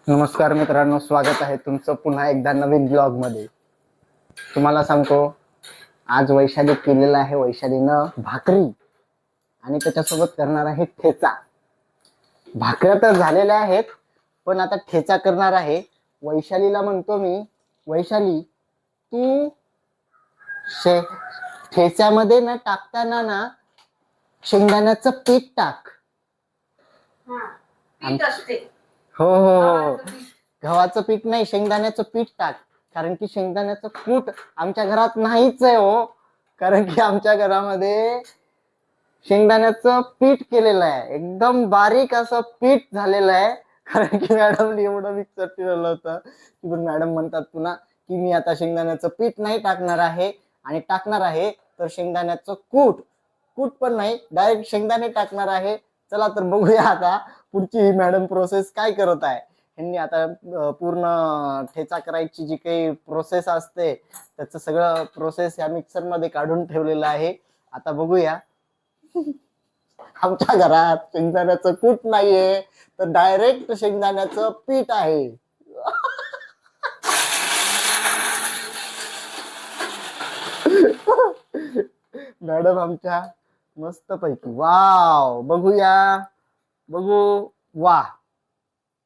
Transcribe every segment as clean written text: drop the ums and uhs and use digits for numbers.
नमस्कार मित्रांनो, स्वागत आहे तुमचं पुन्हा एकदा नवीन ब्लॉग मध्ये। तुम्हाला सांगतो, आज वैशाली केलेला आहे वैशालीनं भाकरी आणि त्याच्यासोबत करणार आहे ठेचा। भाकऱ्या तर झालेल्या आहेत, पण आता ठेचा करणार आहे। वैशालीला म्हणतो मी, वैशाली तू शे ठेच्यामध्ये न टाकताना ना शेंगदाण्याचं पीठ टाक। पीठ असते हो हो हो, गव्हाचं पीठ. गव्हाचं पीठ नाही, शेंगदाण्याचं पीठ टाक। कारण की शेंगदाण्याचं कूट आमच्या घरात नाहीच आहे हो, कारण की आमच्या घरामध्ये शेंगदाण्याचं पीठ केलेलं आहे, एकदम बारीक असं पीठ झालेलं आहे। कारण की मॅडमने एवढं मिक्सर फिरवलं होतं की पण मॅडम म्हणतात पुन्हा की मी आता शेंगदाण्याचं पीठ नाही टाकणार आहे, आणि टाकणार आहे तर शेंगदाण्याचं कूट। कूट पण नाही, डायरेक्ट शेंगदाणे टाकणार आहे। चला तर बघूया आता पुढची ही मॅडम प्रोसेस काय करत आहे। यांनी आता पूर्ण ठेचा करायची जी काही प्रोसेस असते त्याचं सगळं प्रोसेस या मिक्सर मध्ये काढून ठेवलेलं आहे। आता बघूया। आमच्या घरात शेंगदाण्याचं कूट नाहीये, तर डायरेक्ट शेंगदाण्याचं पीठ आहे। मॅडम आमच्या मस्त पैकी, वाव, बघूया, बघू, वा,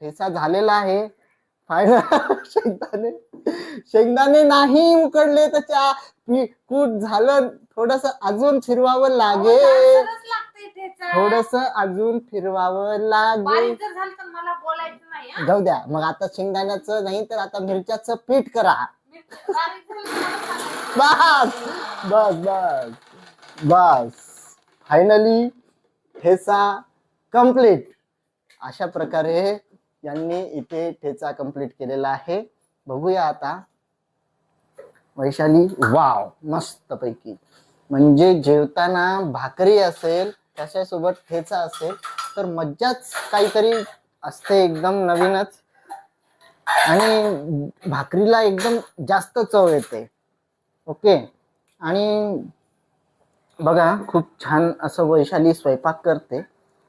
ठेचा झालेला आहे फायनल। शेंगदाणे शेंगदाणे नाही उकडले, त्याच्या कूट झालं, थोडस अजून फिरवावं लागेल, सरस लागते ठेचा. थोडस अजून फिरवावं लागेल। बारीक जर झालं तर मला बोलायचं नाही हं? जाऊ द्या मग, आता शेंगदाण्याचं नाही तर आता मिरच्याचं पीठ करा। बारीक झालं तर मला सांगायचं. बस बस बस बस, फायनली ठेचा कंप्लीट। अशा प्रकारे यांनी इथे ठेचा कंप्लीट केलेला आहे। बघूया आता वैशाली, वाव, मस्त पैकी। म्हणजे जेवताना भाकरी असेल त्याच्यासोबत ठेचा असेल तर मज्जाच काहीतरी असते, एकदम नवीनच, आणि भाकरीला एकदम जास्त चव येते। ओके, आणि बघा खूप छान असं वैशाली स्वयंपाक करते।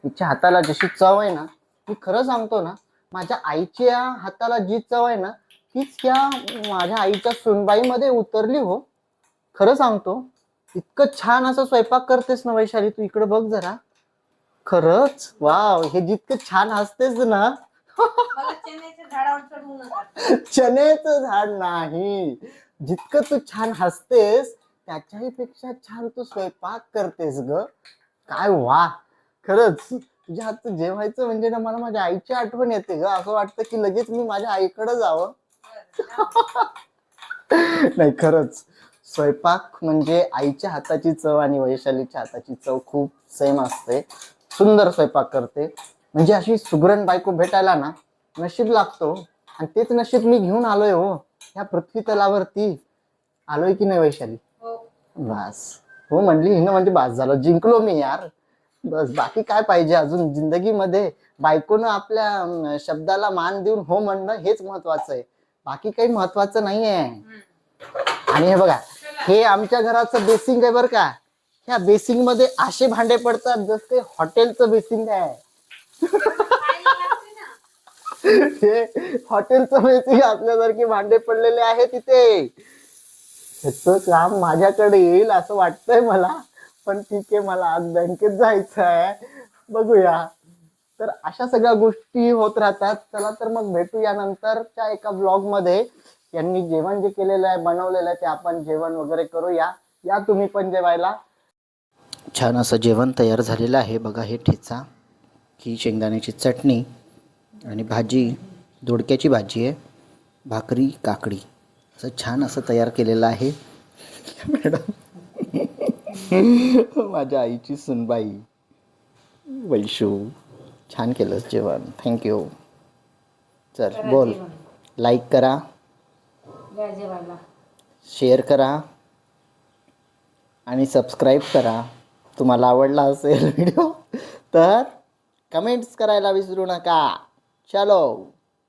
तिच्या हाताला जशी चव आहे ना, मी खरं सांगतो ना, माझ्या आईच्या हाताला जी चव आहे ना तीच या माझ्या आईच्या सुनबाईमध्ये उतरली हो। खरं सांगतो, इतकं छान असं स्वयंपाक करतेस ना वैशाली, तू इकडे बघ जरा। खरंच वाव, हे जितकं छान हसतेस ना, मला चण्याच्या झाडावर चढवू नका. चण्याचं झाड नाही, जितकं तू छान हसतेस त्याच्याही पेक्षा छान तू स्वयंपाक करतेस ग। काय वा, खरंच तुझ्या हातचं जेवायचं म्हणजे ना मला माझ्या आईची आठवण येते ग। असं वाटतं की लगेच मी माझ्या आईकडे जावं। नाही, खरंच स्वयंपाक म्हणजे आईच्या हाताची चव आणि वैशालीच्या हाताची चव खूप सेम असते। सुंदर स्वयंपाक करते, म्हणजे अशी सुगरण बायको भेटायला ना नशीब लागतो, आणि तेच नशीब मी घेऊन आलोय हो ह्या पृथ्वी तलावरती। आलोय की नाही वैशाली? हो. बस, हो म्हणली हिनं म्हणजे बस झालं, जिंकलो मी यार। बस, बाकी काय पाहिजे अजून जिंदगीमध्ये? बायकोनं आपल्या शब्दाला मान देऊन हो म्हणणं हेच महत्वाचं आहे, बाकी काही महत्वाचं नाहीये। आणि हे बघा, हे आमच्या घराचं बेसिंग आहे बरं का। ह्या बेसिंग मध्ये असे भांडे पडतात जसे हॉटेलचं बेसिंग आहे। खायला लागते ना. हे हॉटेलचं बेसिंग असल्यासारखे भांडे पडलेले आहेत तिथे। ह्याचं काम माझ्याकडे येईल असं वाटतंय मला, पण ठीक आहे, मला आज बँकेत जायचं आहे, बघूया। तर अशा सगळ्या गोष्टी होत राहतात। चला तर मग भेटू या नंतरच्या एका ब्लॉग मध्ये। यांनी जेवण जे केलेलं आहे, बनवलेलं आहे, ते आपण जेवण वगैरे करूया। या तुम्ही पण जेवायला। छान असं जेवण तयार झालेलं आहे बघा। हे ठेचा, ही शेंगदाण्याची चटणी आणि भाजी, दोडक्याची भाजी आहे, भाकरी, काकडी, असं छान असं तयार केलेलं आहे। मॅडम, माझ्या आईची सुनबाई वैशू, छान केलंस जेवण, थँक्यू। चल करा बोल, जेवण. लाईक करा, या जेवायला. शेअर करा आणि सबस्क्राईब करा। तुम्हाला आवडला असेल व्हिडिओ तर कमेंट्स करायला विसरू नका। चलो।